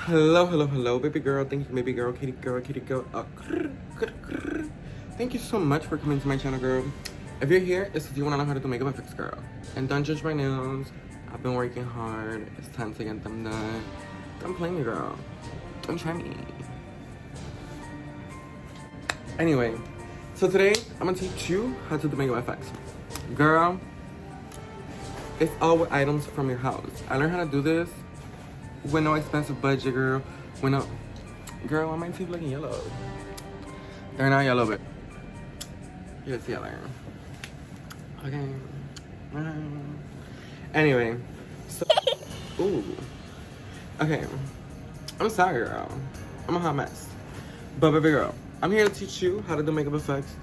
Hello, hello, hello, baby girl. Thank you, baby girl, kitty girl, kitty girl. Thank you so much for coming to my channel, girl. If you're here, it's because you want to know how to do makeup and fix, girl. And don't judge my nails. I've been working hard. It's time to get them done. Don't play me, girl. Don't try me. Anyway, so today, I'm going to teach you how to do makeup effects. Girl, it's all with items from your house. I learned how to do this with no expensive budget, girl. Girl, why my teeth looking yellow? They're not yellow, but it's yellow. Okay. Anyway, so ooh. Okay. I'm sorry, girl. I'm a hot mess. But baby girl, I'm here to teach you how to do makeup effects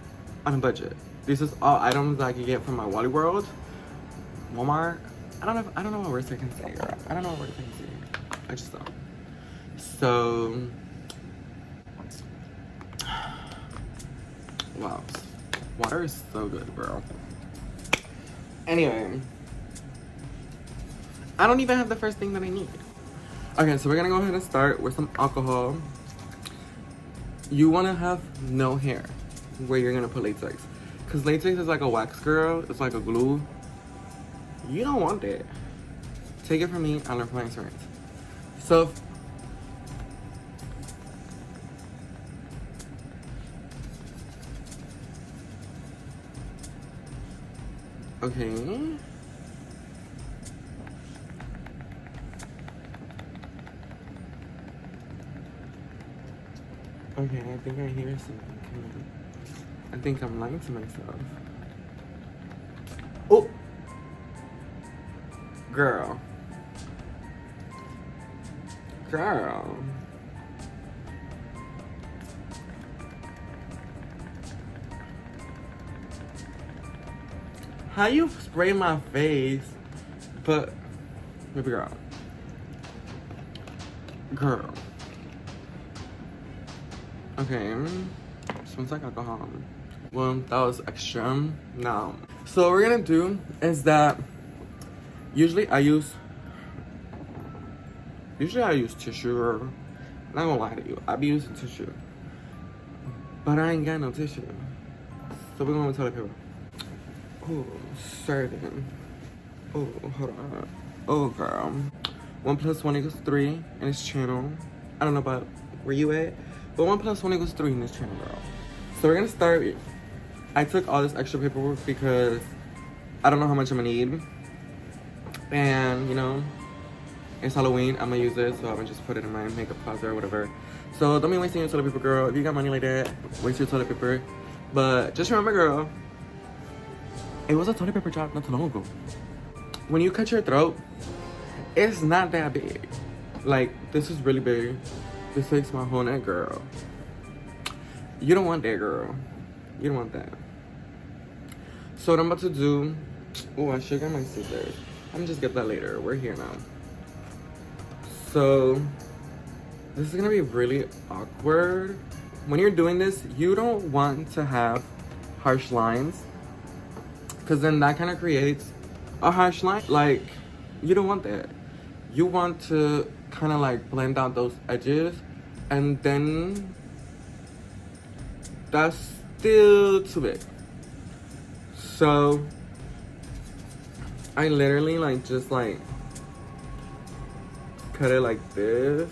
on a budget. This is all items that I can get from my Wally World, Walmart. I don't know what words I can say, girl. I don't know what words I can say. I just don't. So, wow, water is so good, girl. Anyway, I don't even have the first thing that I need. Okay, so we're gonna go ahead and start with some alcohol. You wanna have no hair where you're gonna put latex, because latex is like a wax, girl. It's like a glue. You don't want that. Take it from me. I learned from my experience. So, okay. Okay, I think I hear something. I think I'm lying to myself. Oh! Girl. Girl. How you spray my face, but baby girl. Girl. Okay. Smells like alcohol. Well, that was extra. Now. So what we're gonna do is that usually I use tissue, or I'm not gonna lie to you, I be using tissue. But I ain't got no tissue. So we're going with toilet paper. Oh, certain. Oh, hold on. Oh, girl. 1 + 1 = 3 in this channel. I don't know about where you at, but 1 + 1 = 3 in this channel, girl. So we're gonna start. I took all this extra paperwork because I don't know how much I'm gonna need. And, you know, it's Halloween. I'm gonna use it, so I'm gonna just put it in my makeup closet or whatever. So don't be wasting your toilet paper, girl. If you got money like that, waste your toilet paper. But just remember, girl, it was a toilet paper drop not too long ago. When you cut your throat, it's not that big. Like, this is really big. This takes my whole neck, girl. You don't want that, girl. You don't want that. So what I'm about to do, oh, I should get my scissors. I'm gonna just get that later. We're here now. So this is gonna be really awkward. When you're doing this, you don't want to have harsh lines, because then that kind of creates a harsh line. Like, you don't want that. You want to kind of like blend out those edges, and then that's still too big. So I literally just cut it like this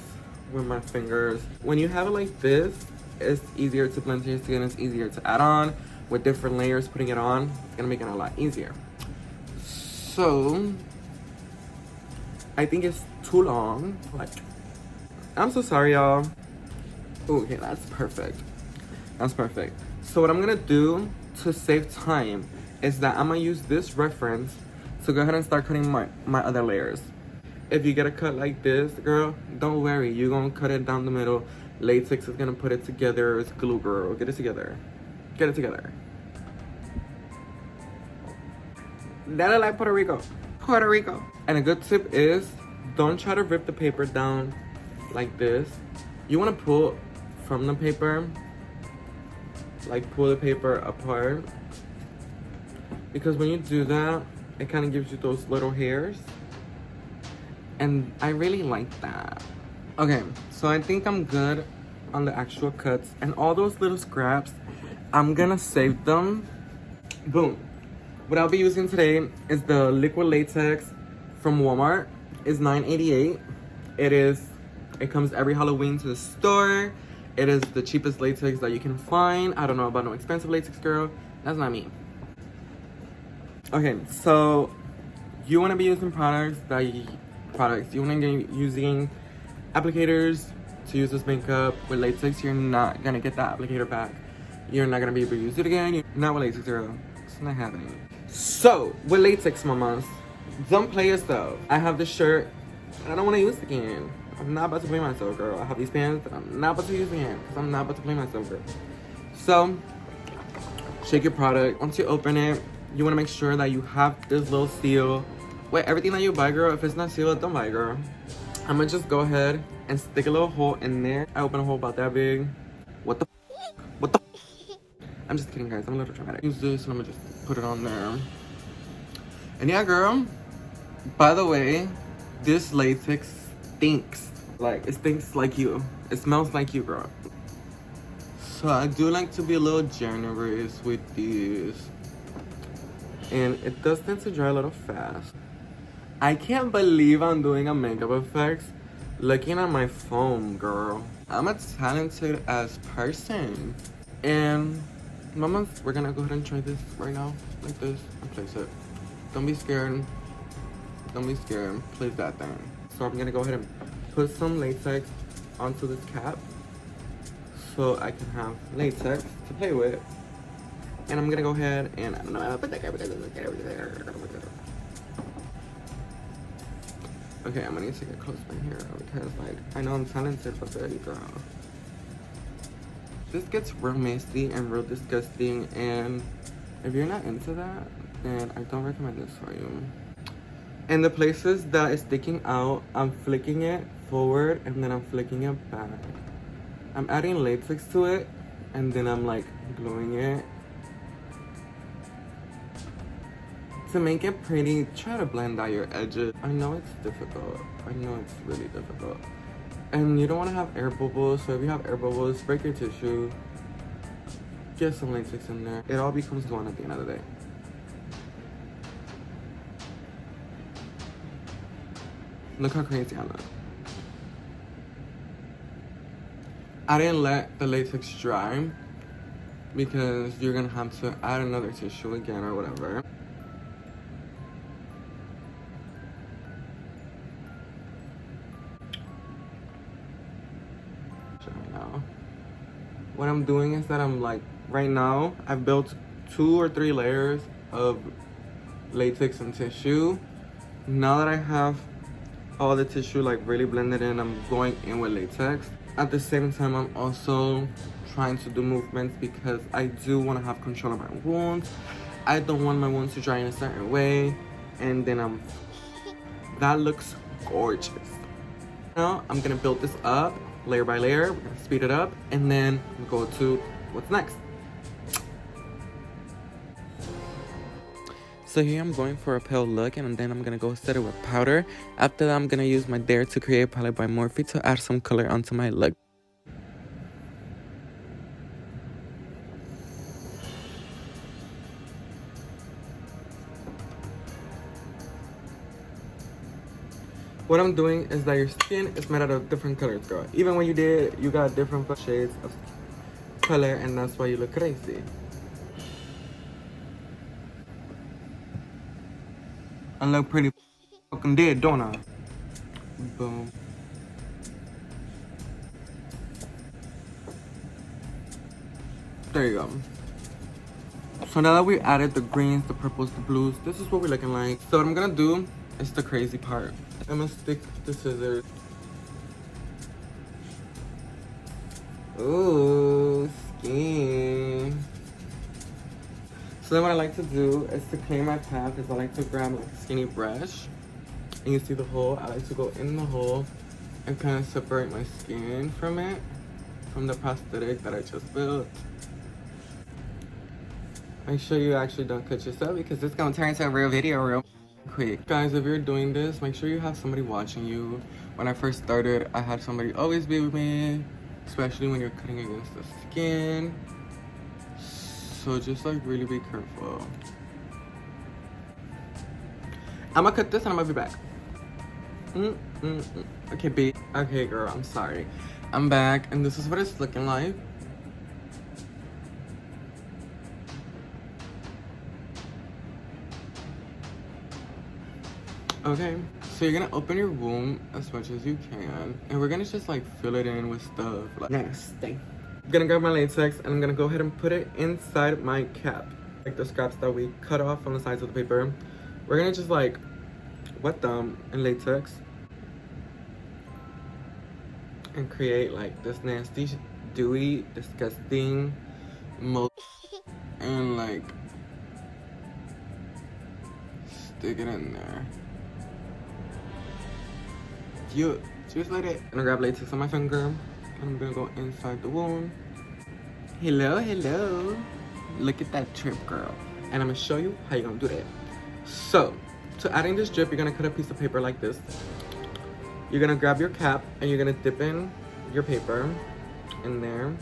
with my fingers. When you have it like this, it's easier to blend to your skin. It's easier to add on with different layers. Putting it on, it's gonna make it a lot easier. So I think it's too long. Like, I'm so sorry, y'all. Okay, that's perfect. That's perfect. So what I'm gonna do to save time is that I'm gonna use this reference to go ahead and start cutting my other layers. If you get a cut like this, girl, don't worry. You're gonna cut it down the middle. Latex is gonna put it together. It's glue, girl. Get it together. Get it together. Dale like Puerto Rico. Puerto Rico. And a good tip is, don't try to rip the paper down like this. You wanna pull from the paper. Like, pull the paper apart. Because when you do that, it kind of gives you those little hairs. And I really like that. Okay, so I think I'm good on the actual cuts. And all those little scraps, I'm gonna save them. Boom. What I'll be using today is the liquid latex from Walmart. It's $9.88. It comes every Halloween to the store. It is the cheapest latex that you can find. I don't know about no expensive latex, girl. That's not me. Okay, so you want to be using you want to be using applicators to use this makeup. With latex, you're not gonna get that applicator back. You're not gonna be able to use it again. Not with latex, girl. It's not happening. So with latex, mamas, don't play yourself. I have this shirt and I don't want to use it again. I'm not about to play myself, girl. I have these pants that I'm not about to use again because I'm not about to play myself, girl. So shake your product. Once you open it, you want to make sure that you have this little seal. Wait, everything that you buy, girl, if it's not sealed, don't buy it, girl. I'm gonna just go ahead and stick a little hole in there. I open a hole about that big. What the? I'm just kidding, guys. I'm a little dramatic. Use this and I'm gonna just put it on there. And yeah, girl. By the way, this latex stinks. Like, it stinks like you. It smells like you, girl. So I do like to be a little generous with these. And it does tend to dry a little fast. I can't believe I'm doing a makeup effects looking at my phone, girl. I'm a talented ass person. And mamas, we're gonna go ahead and try this right now, like this, and place it. Don't be scared. Don't be scared. Place that thing. So I'm gonna go ahead and put some latex onto this cap so I can have latex to play with. And I'm gonna go ahead and I don't know, put that. Okay, I'm gonna need to get close by here because, like, I know I'm talented, but there you go. This gets real messy and real disgusting, and if you're not into that, then I don't recommend this for you. And the places that is sticking out, I'm flicking it forward and then I'm flicking it back. I'm adding latex to it and then I'm like gluing it. To make it pretty, try to blend out your edges. I know it's difficult. I know it's really difficult. And you don't want to have air bubbles, so if you have air bubbles, break your tissue. Get some latex in there. It all becomes one at the end of the day. Look how crazy I look. I didn't let the latex dry because you're gonna have to add another tissue again or whatever. Now, what I'm doing is that I'm like, right now, I've built 2 or 3 layers of latex and tissue. Now that I have all the tissue like really blended in, I'm going in with latex. At the same time, I'm also trying to do movements because I do want to have control of my wounds. I don't want my wounds to dry in a certain way, and then that looks gorgeous. Now I'm gonna build this up layer by layer. We're gonna speed it up and then go to what's next. So here I'm going for a pale look, and then I'm gonna go set it with powder. After that, I'm gonna use my Dare to Create palette by Morphe to add some color onto my look. What I'm doing is that your skin is made out of different colors, girl. Even when you got different shades of color, and that's why you look crazy. I look pretty fucking dead, don't I? Boom. There you go. So now that we added the greens, the purples, the blues, this is what we're looking like. So what I'm gonna do is the crazy part. I'm gonna stick the scissors. Ooh, skin. So then what I like to do is to clean my path is I like to grab like a skinny brush. And you see the hole? I like to go in the hole and kind of separate my skin from it, from the prosthetic that I just built. Make sure you actually don't cut yourself because it's gonna turn into a real video reel. quick. Guys, if you're doing this, make sure you have somebody watching you. When I first started, I had somebody always be with me, especially when you're cutting against the skin. So just like really be careful. I'm gonna cut this and I'm gonna be back. Okay, babe. Okay, girl, I'm sorry. I'm back and this is what it's looking like. Okay, so you're gonna open your womb as much as you can, and we're gonna just like fill it in with stuff like nasty. I'm gonna grab my latex and I'm gonna go ahead and put it inside my cap. Like the scraps that we cut off on the sides of the paper. We're gonna just like wet them in latex and create like this nasty, dewy, disgusting mold and like stick it in there. You just let it. I'm gonna grab latex on my finger and I'm gonna go inside the wound. Hello, hello. Look at that drip, girl. And I'm gonna show you how you're gonna do that. So, to adding this drip, you're gonna cut a piece of paper like this. You're gonna grab your cap and you're gonna dip in your paper in there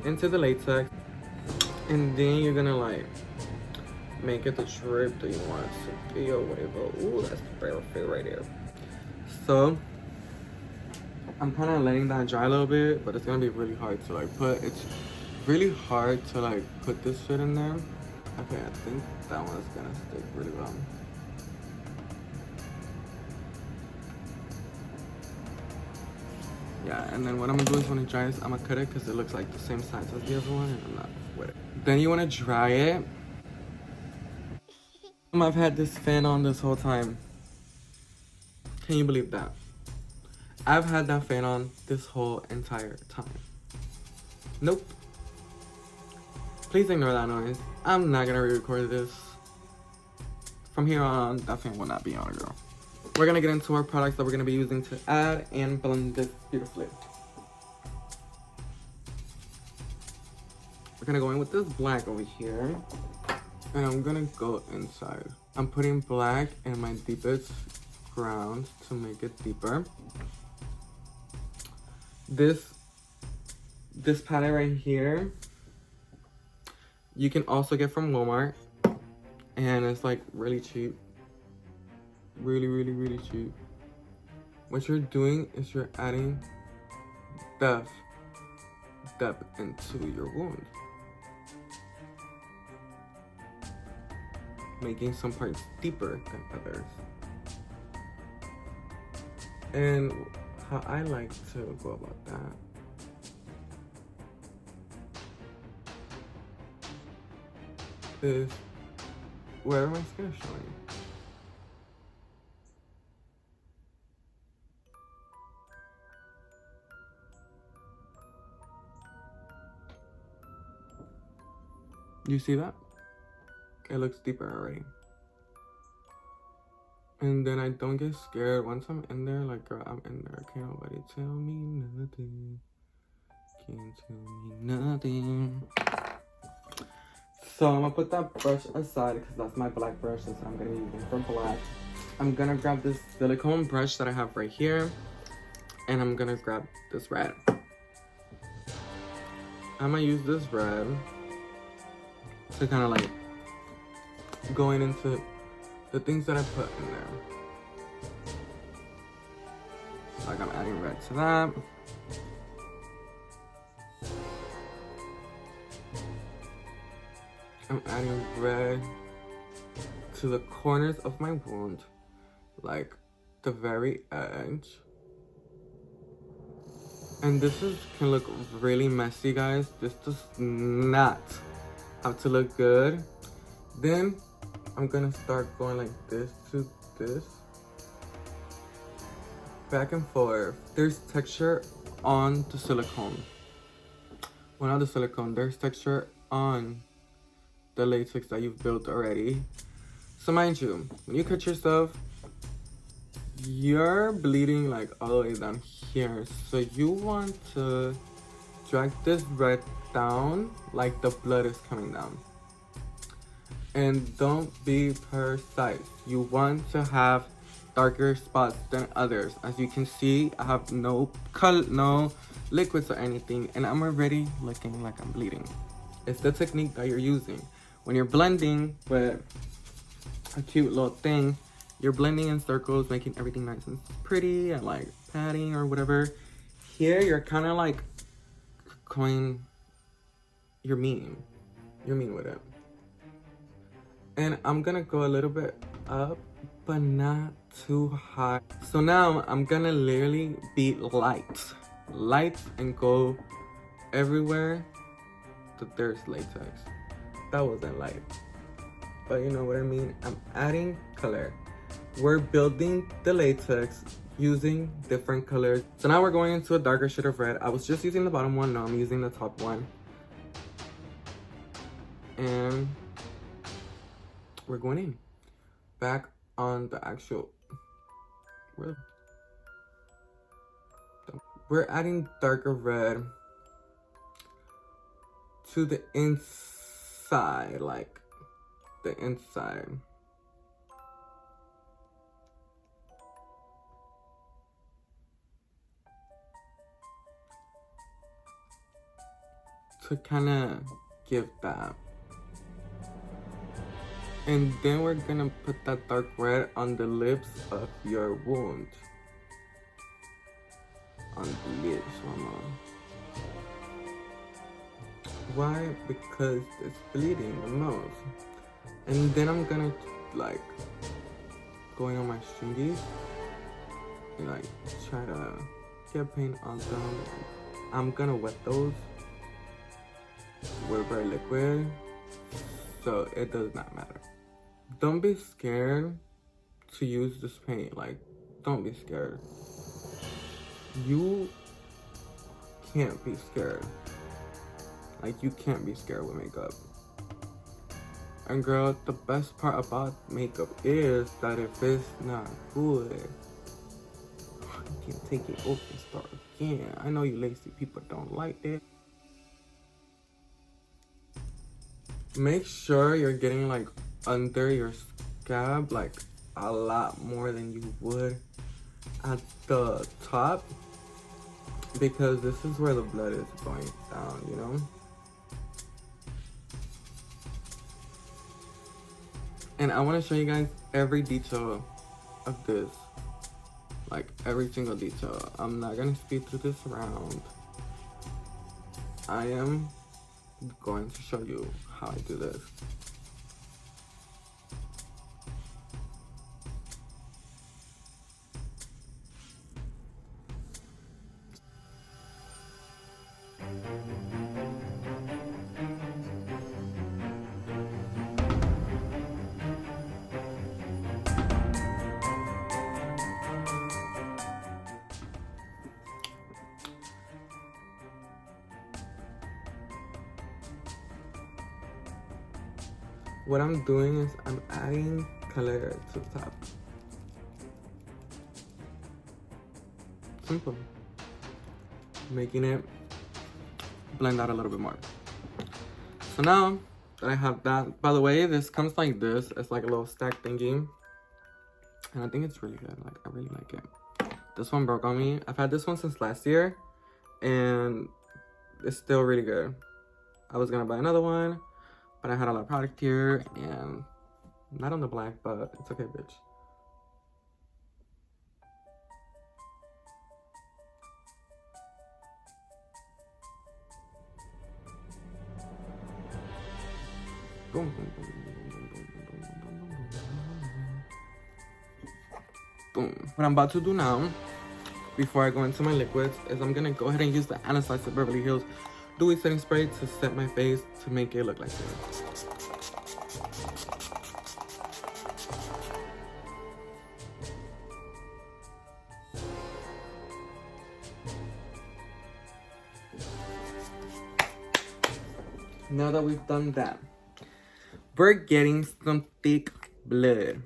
into the latex, and then you're gonna like make it the drip that you want it to be or whatever. Ooh, that's perfect right there. So I'm kind of letting that dry a little bit, but it's gonna be really hard to like put. It's really hard to like put this shit in there. Okay, I think that one's gonna stick really well. Yeah, and then what I'm gonna do is when it dries, I'm gonna cut it because it looks like the same size as the other one, and I'm not with it. Then you wanna dry it. I've had this fan on this whole time. Can you believe that? I've had that fan on this whole entire time. Nope. Please ignore that noise. I'm not gonna re-record this. From here on, that fan will not be on, girl. We're gonna get into our products that we're gonna be using to add and blend this beautifully. We're gonna go in with this black over here. And I'm gonna go inside. I'm putting black in my deepest ground to make it deeper. This palette right here, you can also get from Walmart. And it's like really cheap. Really, really, really cheap. What you're doing is you're adding depth into your wound. Making some parts deeper than others. And how I like to go about that is wherever my skin is showing. You see that? It looks deeper already. And then I don't get scared. Once I'm in there, like, girl, I'm in there. Can't nobody tell me nothing. Can't tell me nothing. So I'm gonna put that brush aside because that's my black brush. That's what I'm gonna be using for black. I'm gonna grab this silicone brush that I have right here. And I'm gonna grab this red. I'm gonna use this red to kind of like going into the things that I put in there. Like I'm adding red to that. I'm adding red to the corners of my wound, like the very edge. And this can look really messy, guys. This does not have to look good. Then I'm gonna start going like this to this, back and forth. There's texture on the silicone. Well, not the silicone, there's texture on the latex that you've built already. So mind you, when you cut yourself, you're bleeding like all the way down here. So you want to drag this red down like the blood is coming down. And don't be precise. You want to have darker spots than others. As you can see, I have no color, no liquids or anything, and I'm already looking like I'm bleeding. It's the technique that you're using. When you're blending with a cute little thing, you're blending in circles, making everything nice and pretty and like padding or whatever. Here, you're kind of like going, you're mean with it. And I'm gonna go a little bit up, but not too high. So now I'm gonna literally be light and go everywhere that there's latex. That wasn't light, but you know what I mean. I'm adding color. We're building the latex using different colors. So now we're going into a darker shade of red. I was just using the bottom one, now I'm using the top one. And we're going in. Back on the actual, we're adding darker red to the inside, like the inside. To kind of give that. And then we're gonna put that dark red on the lips of your wound. On the lips, mama. Why? Because it's bleeding the most. And then I'm gonna like going on my stringies and like try to get paint on them. I'm gonna wet those with very liquid, so it does not matter. Don't be scared to use this paint. Like, don't be scared. You can't be scared. Like, you can't be scared with makeup. And girl, the best part about makeup is that if it's not good, you can take it off and start again. I know you lazy people don't like it. Make sure you're getting like under your scab like a lot more than you would at the top, because this is where the blood is going down, you know? And I want to show you guys every detail of this, like every single detail. I'm not gonna speed through this round. I am going to show you how I do this. What I'm doing is I'm adding color to the top. Simple. Making it blend out a little bit more. So now that I have that, by the way, this comes like this. It's like a little stack thingy. And I think it's really good. Like, I really like it. This one broke on me. I've had this one since last year. And it's still really good. I was gonna buy another one, but I had a lot of product here, and not on the black, but it's okay, bitch. Boom, boom, boom, boom, boom, boom, boom, boom, boom, boom. Boom. What I'm about to do now, before I go into my liquids, is I'm gonna go ahead and use the Anastasia Beverly Hills Dewy Setting Spray to set my face to make it look like this. Now that we've done that, we're getting some thick blood.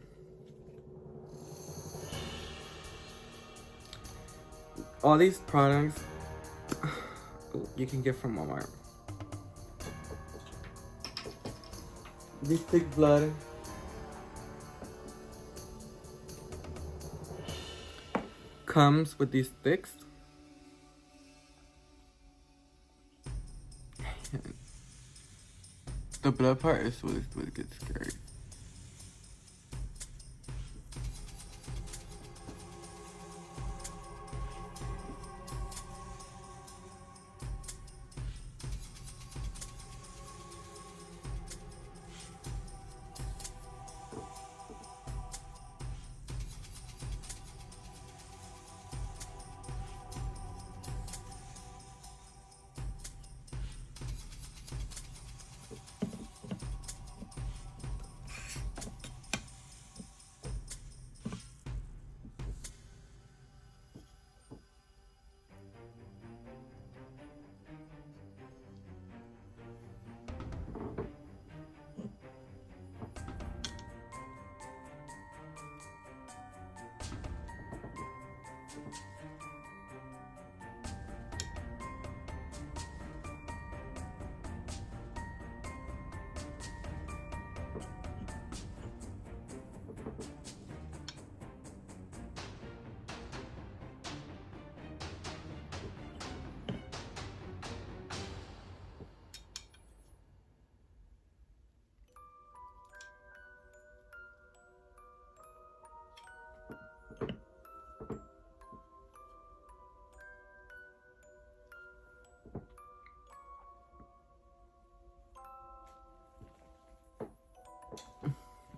All these products you can get from Walmart. This thick blood. Comes with these sticks. The blood part is what gets scary.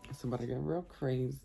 It's about to get real crazy.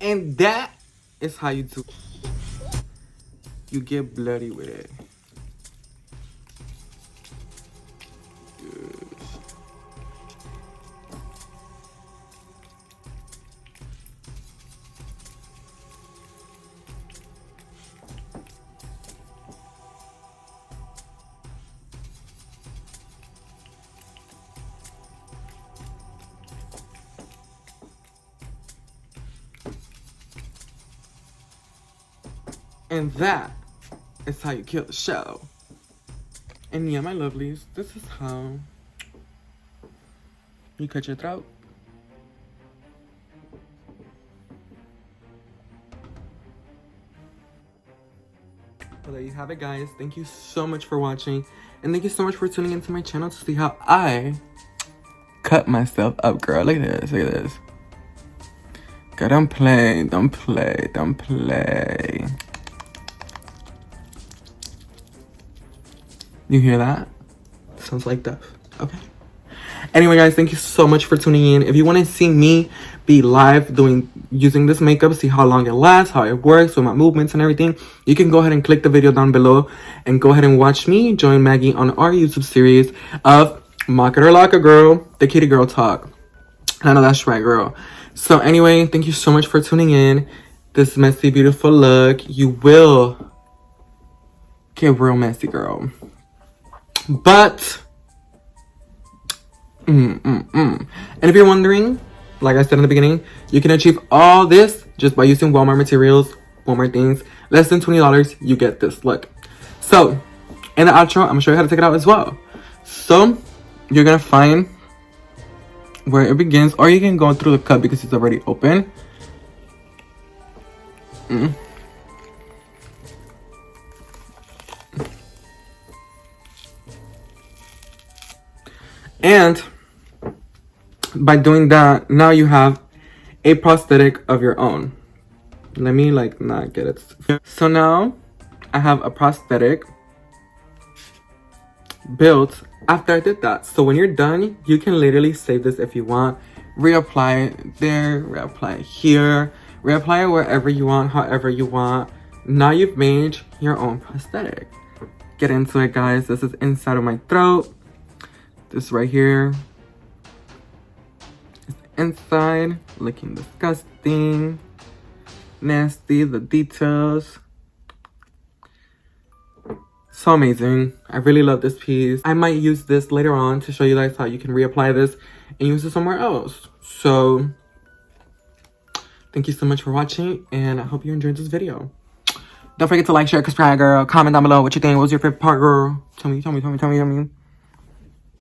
And that is how you do. You get bloody with it. And that is how you kill the show. And yeah, my lovelies, this is how you cut your throat. Well, there you have it, guys. Thank you so much for watching. And thank you so much for tuning into my channel to see how I cut myself up, girl. Look at this, look at this. Girl, don't play, don't play, don't play. You hear that? Sounds like death. Okay. Anyway, guys, thank you so much for tuning in. If you want to see me be live using this makeup, see how long it lasts, how it works with my movements and everything, you can go ahead and click the video down below and go ahead and watch me join Maggie on our YouTube series of Mock It or Lock It, girl, the kitty girl talk. I know that's right, girl. So anyway, thank you so much for tuning in. This messy, beautiful look. You will get real messy, girl. But and if you're wondering, like I said in the beginning, you can achieve all this just by using Walmart materials, Walmart things. Less than $20, you get this look. So in the outro, I'm gonna show you how to take it out as well. So you're gonna find where it begins, or you can go through the cut because it's already open. And by doing that, now you have a prosthetic of your own. Let me like not get it. So now I have a prosthetic built after I did that. So when you're done, you can literally save this if you want. Reapply it there, reapply it here, reapply it wherever you want, however you want. Now you've made your own prosthetic. Get into it, guys. This is inside of my throat. This right here is inside, looking disgusting, nasty, the details. So amazing. I really love this piece. I might use this later on to show you guys how you can reapply this and use it somewhere else. So thank you so much for watching, and I hope you enjoyed this video. Don't forget to like, share, subscribe, girl. Comment down below what you think. What was your favorite part, girl? Tell me.